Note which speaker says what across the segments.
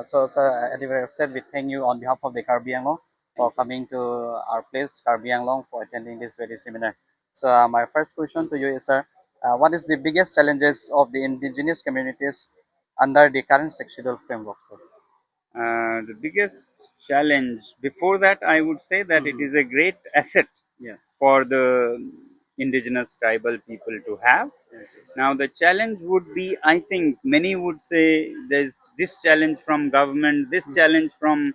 Speaker 1: So, sir, at the very outset, we thank you on behalf of the Karbi Anglong for coming to our place, Karbi Anglong, for attending this very seminar. So, my first question to you is, sir, what is the biggest challenges of the indigenous communities under the current sexual framework, sir?
Speaker 2: The biggest challenge before that, I would say that it is a great asset
Speaker 1: Yeah.
Speaker 2: for the indigenous tribal people to have.
Speaker 1: Yes, yes.
Speaker 2: Now, the challenge would be, I think many would say there's this challenge from government, this challenge from,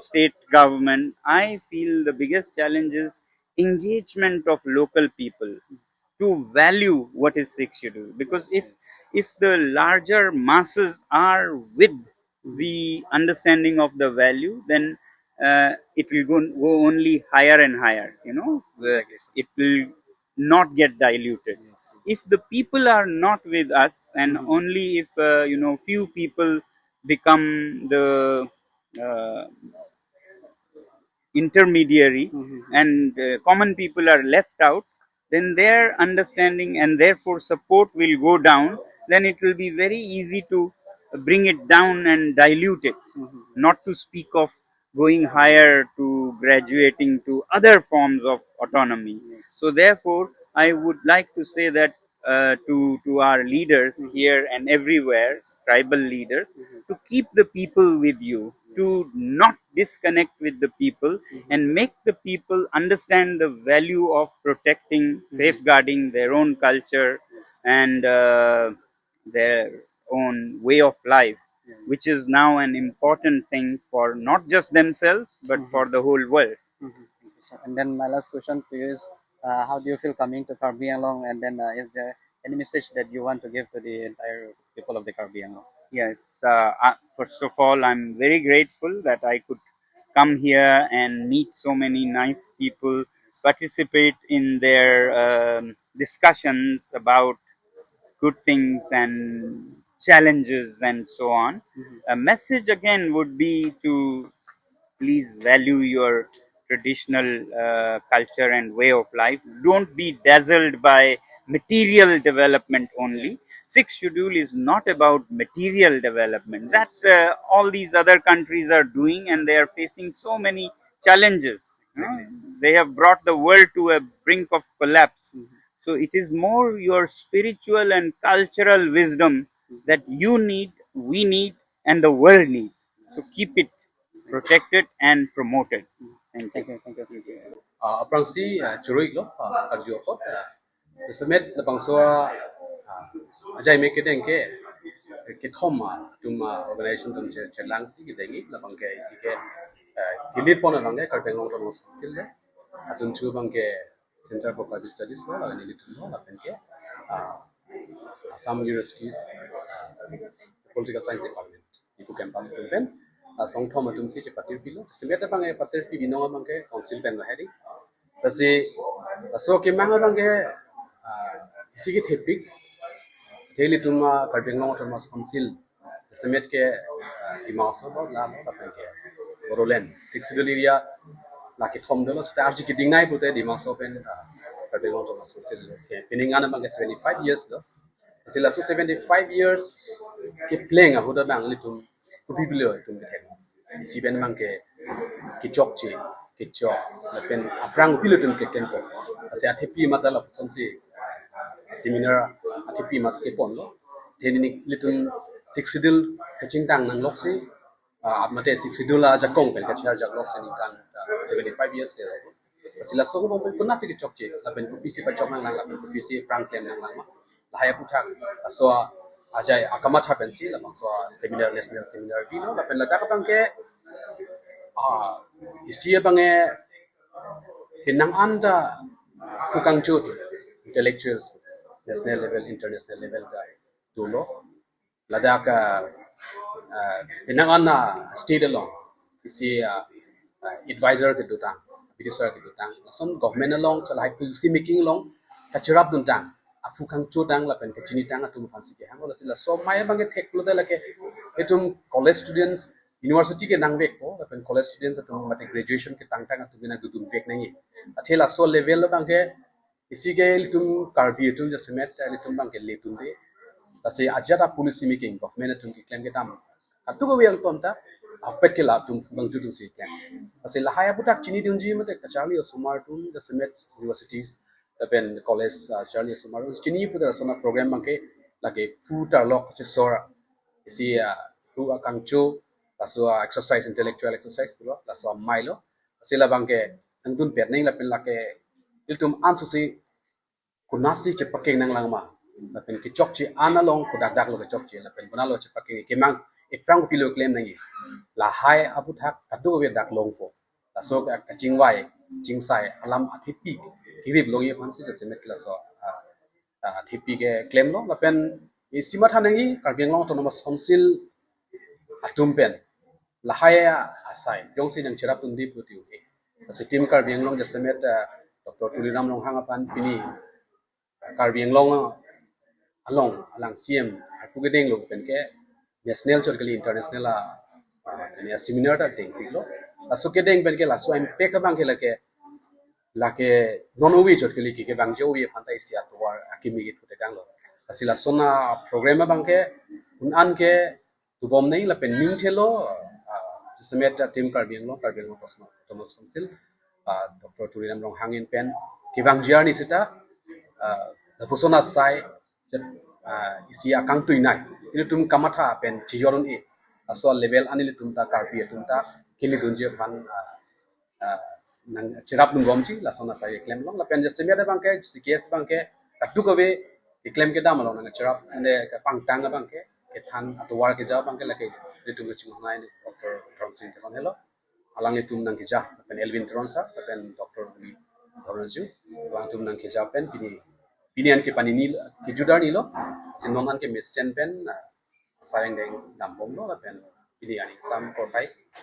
Speaker 2: state government. I feel the biggest challenge is engagement of local people to value what is Sikh schedule. Because if the larger masses are with the understanding of the value, then it will go only higher and higher.
Speaker 1: Exactly, sir.
Speaker 2: It will not get diluted.
Speaker 1: Yes,
Speaker 2: If
Speaker 1: yes.
Speaker 2: the people are not with us, and only if few people become the uh, intermediary, and common people are left out, then their understanding and therefore support will go down. Then it will be very easy to bring it down and dilute it, not to speak of going higher to graduating to other forms of autonomy. So therefore, I would like to say that to our leaders here and everywhere, tribal leaders, to keep the people with you, to not disconnect with the people, and make the people understand the value of protecting, safeguarding their own culture and their own way of life, which is now an important thing for not just themselves but for the whole world.
Speaker 1: Thank you, sir. And then my last question to you is, how do you feel coming to Karbi Anglong? And then, is there any message that you want to give to the entire people of the Karbi Anglong?
Speaker 2: Yes, first of all, I'm very grateful that I could come here and meet so many nice people, participate in their discussions about good things and challenges and so on. A message again would be to please value your traditional culture and way of life. Don't be dazzled by material development only. Sixth schedule is not about material development. That's all these other countries are doing, and they are facing so many challenges. They have brought the world to a brink of collapse. So it is more your spiritual and cultural wisdom that you need, we need, and the world needs. So keep it protected and promoted. Thank you.
Speaker 1: Thank you. Thank you, sir.
Speaker 3: Aprangsi churui lo arjo ko semet lapang so ajai me kedeng ke thoma tuma organization tum chelang si kedengi lapang ke isi ke hilir pon lapang ke karteng long long sil le atun chu bang ke center for public studies lo la ni tum lo lapang ke Assam universities political science department iku campus pen song thom atum si patir pilo semet bang e patir pi binong bang ke council pen la hedi tasi so ke mang bang ke isi ke thepik theli tuma karteng long tuma council semet ke dimauso lo la lo lapang ke Roland 6 area laki thom dolo star ji ki dingai pute dimauso pen karteng long tuma council ke piningan bang ke 75 years lo sila so 75 years ke playing a hoda bang litum kupibilo tum ke si ben bang ke kichok che kichok la pen aprang pilo tum ke tempo ase athepi matala sonsi seminar athepi mat ke pon lo theni litum sixidil kaching tang nang loksi atmate sixidula jakong pen ka char jak loksi ni kan 75 years ke sila so ko pun nasi kichok che la pen kupisi pa chok nang la pen kupisi prang tem nang ma lahaya puthak so ajai akamatha pensi la bangso seminar national seminar bino la pen la ta kapang ke isi bange pinang anda kukang chut intellectuals national level international level da tulo ladaka pinang anna state along isi advisor ke dutang bidisar ke dutang lason government along chalai policy making along kacharap dutang apu kang chutang la pen kachini tang atum fansi ke hang la sila so mai bange theklo da lake etum college students university ke nang bek ko pen college students atum mate graduation ke tang tang atum na dudum bek nai athela so level la bange isi ke litum karbi etum ja semet litum bange letum de tase ajata policy making government atum ki claim ke tam tu ko yang ton ta apet ke la tum bang tu si kan asil la haya butak chini dun ji mate Charlie Sumar tun the Summit universities ben college Charlie Sumar chini putra sona program bang ke lage food lok che sora isi tu akangcho la so exercise intellectual exercise pulo la so mailo asila bang ke tangdun pet nei la pen la ke iltum ansu si kunasi che paking nang lang ma la pen ki chok chi analong kudak dak lo ke chok chi la pen bunalo che paking ke mang iprang pilo claim nangi la hai abut hak adu we dak long po la so ka chingwai chingsai alam athipi kirip longi khan si semet kla so athipi ke claim lo la pen i sima thanangi Karbiang autonomous council atum pen la hai asai jong si nang cherap tundi putiu e si tim Karbiang de semet Dr. Tuliram long hanga pan pini Karbiang along alang CM aku gedeng lo pen ke national chorkali international ini seminar ta ding lo aso gedeng pen ke la so im pe ka bang ke la ke non uwi chorkali ki ke bang je uwi phanta isia to war akimi ki pute kang lo asila sona program bang ke un an ke tu bom nei la pen ming thelo semet team Karbiang Thomas Council Dr. Tuliram long hangin pen ki bang journey sita pusona sai isi akang tuinai ini tum kamatha pen jiyorun e aso level anile tum ta karpi tum ta kili dunje pan nang chirap dum gomchi la sona sai claim long la pen je semia da bangke ckes bangke takdu ko be claim ke dam long nang chirap ande ka pangtang bangke ke than atwar ke ja bangke la ke tum chung ngai ni Dr. Thompson te hello alang ni tum nang ke ja pen Elvin Tronsa pen Dr. Thoranju bang tum nang ke ja pen pinian ke panini ke judar ni lo sinonan ke mesen pen sayang deng dampom lo pen pinian sam ko pai